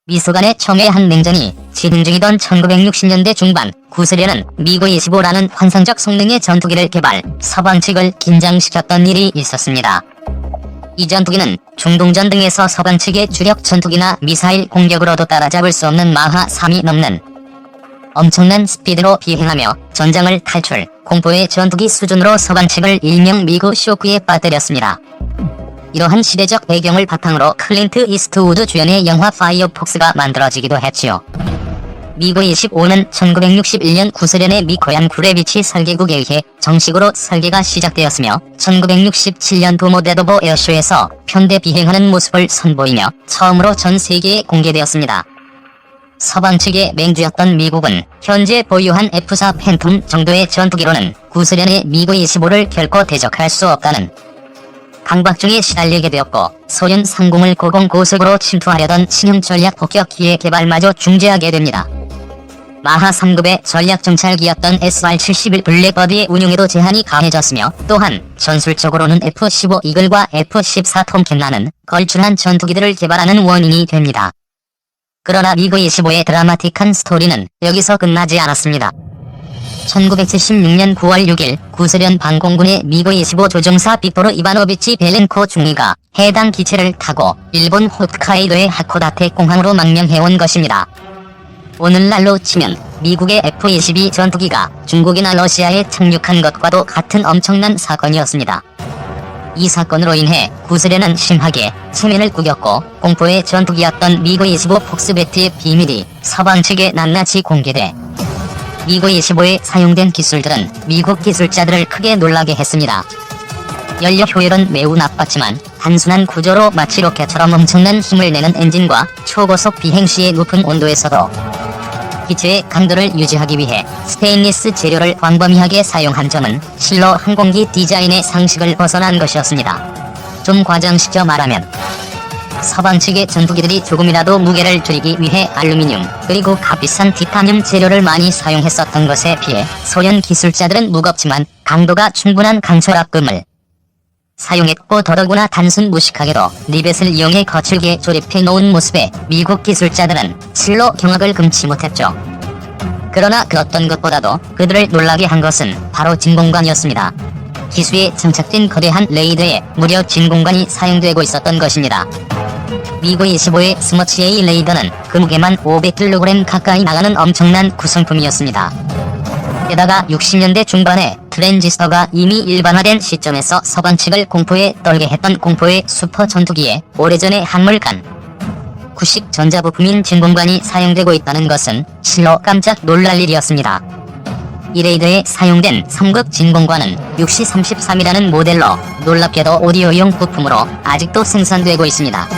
미소 간의 첨예한 냉전이 진행 중이던 1960년대 중반, 구스련은 미그-25라는 환상적 성능의 전투기를 개발, 서방 측을 긴장시켰던 일이 있었습니다. 이 전투기는 중동전 등에서 서방 측의 주력 전투기나 미사일 공격으로도 따라잡을 수 없는 마하 3이 넘는 엄청난 스피드로 비행하며 전장을 탈출, 공포의 전투기 수준으로 서방 측을 일명 미그 쇼크에 빠뜨렸습니다. 이러한 시대적 배경을 바탕으로 클린트 이스트우드 주연의 영화 파이어폭스가 만들어지기도 했지요. 미그-25는 1961년 구스련의 미 고향 구레비치 설계국에 의해 정식으로 설계가 시작되었으며 1967년 도모데도보 에어쇼에서 편대 비행하는 모습을 선보이며 처음으로 전 세계에 공개되었습니다. 서방 측의 맹주였던 미국은 현재 보유한 F-4 팬텀 정도의 전투기로는 구스련의 미그-25를 결코 대적할 수 없다는 강박증에 시달리게 되었고, 소련 상공을 고공고속으로 침투하려던 신형 전략 폭격기의 개발마저 중지하게 됩니다. 마하 3급의 전략 정찰기였던 SR-71 블랙버드의 운용에도 제한이 가해졌으며, 또한 전술적으로는 F-15 이글과 F-14 톰캣라는 걸출한 전투기들을 개발하는 원인이 됩니다. 그러나 미그-25의 드라마틱한 스토리는 여기서 끝나지 않았습니다. 1976년 9월 6일 구스련 방공군의 미그-25 조종사 빅토르 이바노비치 벨렌코 중위가 해당 기체를 타고 일본 홋카이도의 하코다테 공항으로 망명해온 것입니다. 오늘날로 치면 미국의 F-22 전투기가 중국이나 러시아에 착륙한 것과도 같은 엄청난 사건이었습니다. 이 사건으로 인해 구스련은 심하게 체면을 구겼고, 공포의 전투기였던 미그-25 폭스베트의 비밀이 서방 측에 낱낱이 공개돼 미그-25에 사용된 기술들은 미국 기술자들을 크게 놀라게 했습니다. 연료 효율은 매우 나빴지만 단순한 구조로 마치 로켓처럼 엄청난 힘을 내는 엔진과 초고속 비행 시의 높은 온도에서도 기체의 강도를 유지하기 위해 스테인리스 재료를 광범위하게 사용한 점은 실로 항공기 디자인의 상식을 벗어난 것이었습니다. 좀 과장시켜 말하면 서방 측의 전투기들이 조금이라도 무게를 줄이기 위해 알루미늄 그리고 값비싼 티타늄 재료를 많이 사용했었던 것에 비해 소련 기술자들은 무겁지만 강도가 충분한 강철압금을 사용했고, 더더구나 단순 무식하게도 리벳을 이용해 거칠게 조립해 놓은 모습에 미국 기술자들은 실로 경악을 금치 못했죠. 그러나 그 어떤 것보다도 그들을 놀라게 한 것은 바로 진공관이었습니다. 기수에 장착된 거대한 레이더에 무려 진공관이 사용되고 있었던 것입니다. 미그-25의 스머치-A 레이더는 그 무게만 500kg 가까이 나가는 엄청난 구성품이었습니다. 게다가 60년대 중반에 트랜지스터가 이미 일반화된 시점에서 서방 측을 공포에 떨게 했던 공포의 슈퍼 전투기에 오래전에 한물간 구식 전자부품인 진공관이 사용되고 있다는 것은 실로 깜짝 놀랄 일이었습니다. 이 레이더에 사용된 3급 진공관은 6033이라는 모델로 놀랍게도 오디오용 부품으로 아직도 생산되고 있습니다.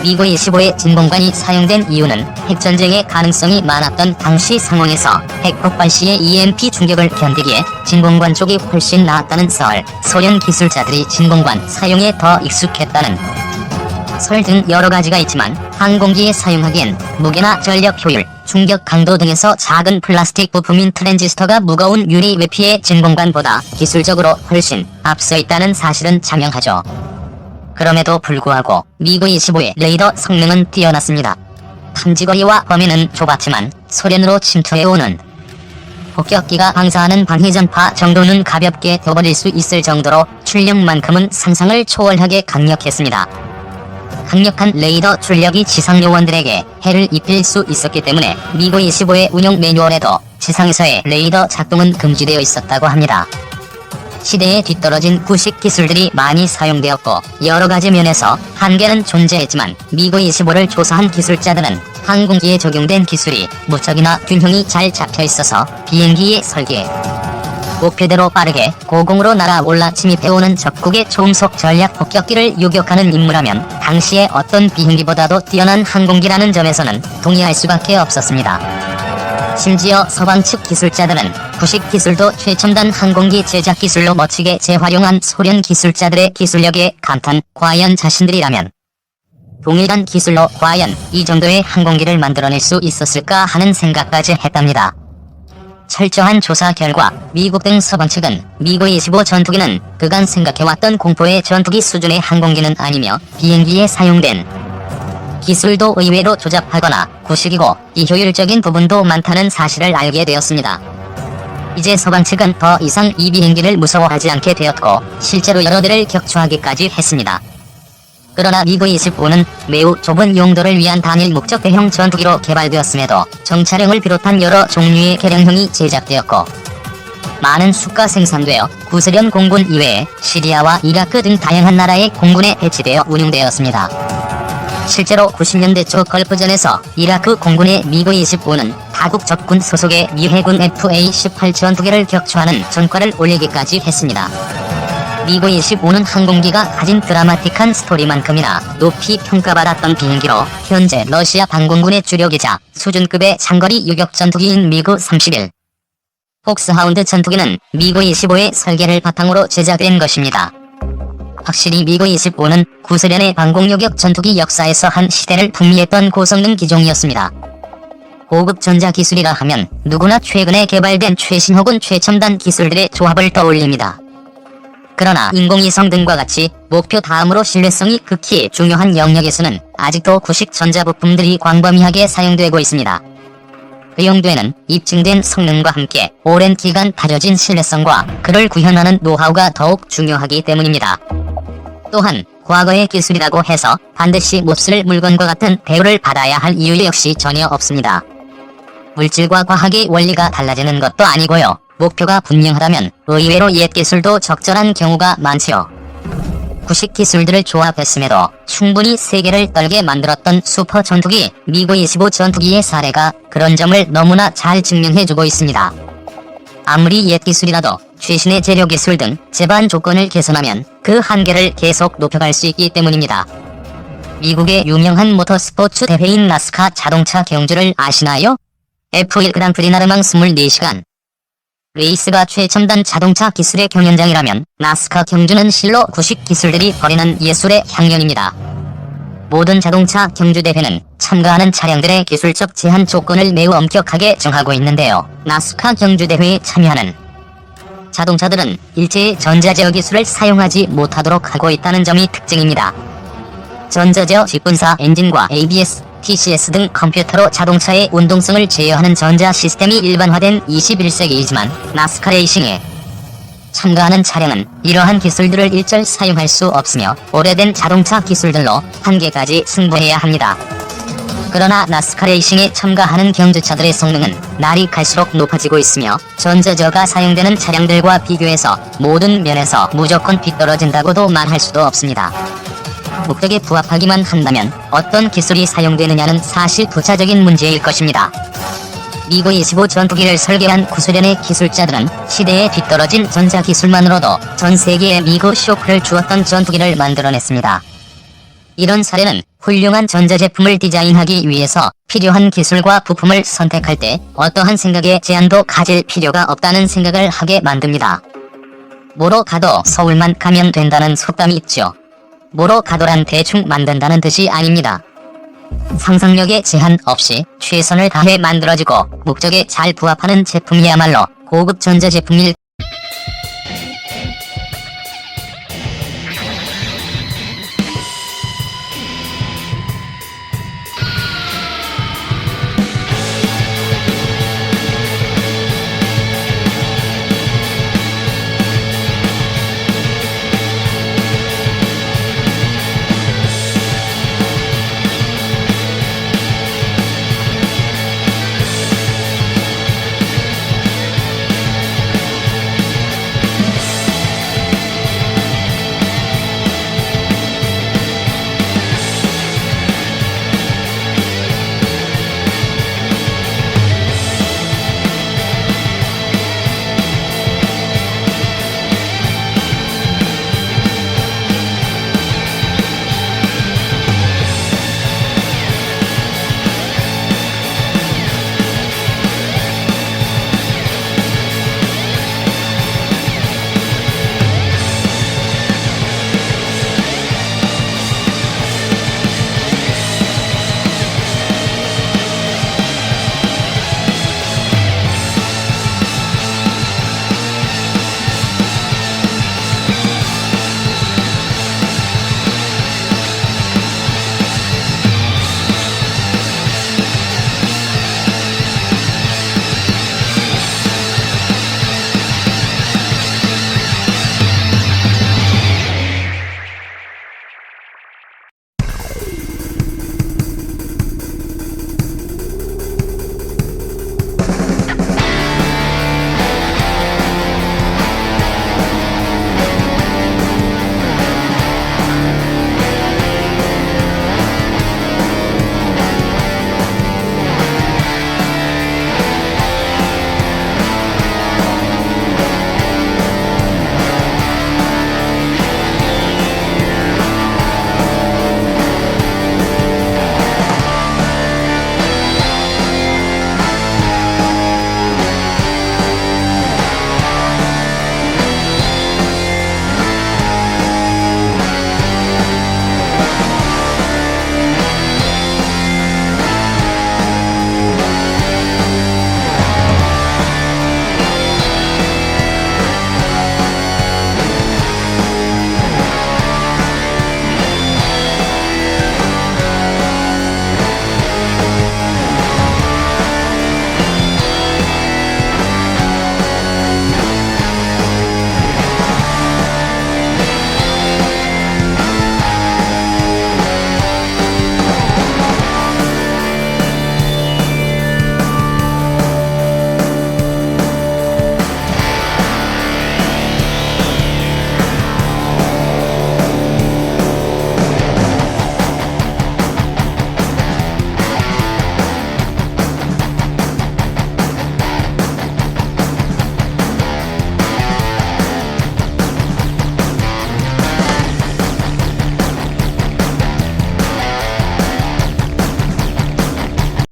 미그-25의 진공관이 사용된 이유는 핵전쟁의 가능성이 많았던 당시 상황에서 핵폭발 시의 EMP 충격을 견디기에 진공관 쪽이 훨씬 나았다는 설, 소련 기술자들이 진공관 사용에 더 익숙했다는 설 등 여러가지가 있지만, 항공기에 사용하기엔 무게나 전력 효율, 충격 강도 등에서 작은 플라스틱 부품인 트랜지스터가 무거운 유리 외피의 진공관보다 기술적으로 훨씬 앞서 있다는 사실은 자명하죠. 그럼에도 불구하고 미그-25의 레이더 성능은 뛰어났습니다. 탐지거리와 범위는 좁았지만 소련으로 침투해오는 폭격기가 방사하는 방해전파 정도는 가볍게 둬버릴 수 있을 정도로 출력만큼은 상상을 초월하게 강력했습니다. 강력한 레이더 출력이 지상 요원들에게 해를 입힐 수 있었기 때문에 미그-25의 운용 매뉴얼에도 지상에서의 레이더 작동은 금지되어 있었다고 합니다. 시대에 뒤떨어진 구식 기술들이 많이 사용되었고, 여러가지 면에서 한계는 존재했지만 미그-25를 조사한 기술자들은 항공기에 적용된 기술이 무척이나 균형이 잘 잡혀있어서 비행기의 설계, 목표대로 빠르게 고공으로 날아올라 침입해오는 적국의 초음속 전략 폭격기를 유격하는 임무라면 당시의 어떤 비행기보다도 뛰어난 항공기라는 점에서는 동의할 수밖에 없었습니다. 심지어 서방 측 기술자들은 구식 기술도 최첨단 항공기 제작 기술로 멋지게 재활용한 소련 기술자들의 기술력에 감탄, 과연 자신들이라면 동일한 기술로 과연 이 정도의 항공기를 만들어낼 수 있었을까 하는 생각까지 했답니다. 철저한 조사 결과 미국 등 서방 측은 미그-25 전투기는 그간 생각해왔던 공포의 전투기 수준의 항공기는 아니며 비행기에 사용된 기술도 의외로 조잡하거나 구식이고 비효율적인 부분도 많다는 사실을 알게 되었습니다. 이제 서방 측은 더 이상 이 비행기를 무서워하지 않게 되었고 실제로 여러 대를 격추하기까지 했습니다. 그러나 미그-25는 매우 좁은 용도를 위한 단일 목적 대형 전투기로 개발되었음에도 정차량을 비롯한 여러 종류의 개량형이 제작되었고 많은 수가 생산되어 구소련 공군 이외에 시리아와 이라크 등 다양한 나라의 공군에 배치되어 운용되었습니다. 실제로 90년대 초 걸프전에서 이라크 공군의 미그-25는 타국 적군 소속의 미 해군 FA-18 전투기를 격추하는 전과를 올리기까지 했습니다. 미그-25는 항공기가 가진 드라마틱한 스토리만큼이나 높이 평가받았던 비행기로 현재 러시아 방공군의 주력이자 수준급의 장거리 유격 전투기인 미그-31 폭스하운드 전투기는 미그-25의 설계를 바탕으로 제작된 것입니다. 확실히 미그-25는 구소련의 방공요격 전투기 역사에서 한 시대를 풍미했던 고성능 기종이었습니다. 고급 전자기술이라 하면 누구나 최근에 개발된 최신 혹은 최첨단 기술들의 조합을 떠올립니다. 그러나 인공위성 등과 같이 목표 다음으로 신뢰성이 극히 중요한 영역에서는 아직도 구식 전자부품들이 광범위하게 사용되고 있습니다. 그 용도에는 입증된 성능과 함께 오랜 기간 다져진 신뢰성과 그를 구현하는 노하우가 더욱 중요하기 때문입니다. 또한 과거의 기술이라고 해서 반드시 몹쓸 물건과 같은 대우를 받아야 할 이유 역시 전혀 없습니다. 물질과 과학의 원리가 달라지는 것도 아니고요. 목표가 분명하다면 의외로 옛 기술도 적절한 경우가 많지요. 구식 기술들을 조합했음에도 충분히 세계를 떨게 만들었던 슈퍼 전투기 미그-25 전투기의 사례가 그런 점을 너무나 잘 증명해주고 있습니다. 아무리 옛 기술이라도 최신의 재료 기술 등 제반 조건을 개선하면 그 한계를 계속 높여갈 수 있기 때문입니다. 미국의 유명한 모터스포츠 대회인 나스카 자동차 경주를 아시나요? F1 그랑프리 나르망 24시간 레이스가 최첨단 자동차 기술의 경연장이라면 나스카 경주는 실로 구식 기술들이 벌이는 예술의 향연입니다. 모든 자동차 경주 대회는 참가하는 차량들의 기술적 제한 조건을 매우 엄격하게 정하고 있는데요. 나스카 경주 대회에 참여하는 자동차들은 일제의 전자제어 기술을 사용하지 못하도록 하고 있다는 점이 특징입니다. 전자제어 직분사 엔진과 ABS, TCS 등 컴퓨터로 자동차의 운동성을 제어하는 전자 시스템이 일반화된 21세기이지만 나스카 레이싱에 참가하는 차량은 이러한 기술들을 일절 사용할 수 없으며 오래된 자동차 기술들로 한계까지 승부해야 합니다. 그러나 나스카 레이싱에 참가하는 경주차들의 성능은 날이 갈수록 높아지고 있으며 전자제어가 사용되는 차량들과 비교해서 모든 면에서 무조건 뒤떨어진다고도 말할 수도 없습니다. 목적에 부합하기만 한다면 어떤 기술이 사용되느냐는 사실 부차적인 문제일 것입니다. 미그-25 전투기를 설계한 구소련의 기술자들은 시대에 뒤떨어진 전자기술만으로도 전 세계에 미그 쇼크를 주었던 전투기를 만들어냈습니다. 이런 사례는 훌륭한 전자제품을 디자인하기 위해서 필요한 기술과 부품을 선택할 때 어떠한 생각에 제한도 가질 필요가 없다는 생각을 하게 만듭니다. 뭐로 가도 서울만 가면 된다는 속담이 있죠. 뭐로 가도란 대충 만든다는 뜻이 아닙니다. 상상력에 제한 없이 최선을 다해 만들어지고 목적에 잘 부합하는 제품이야말로 고급 전자제품일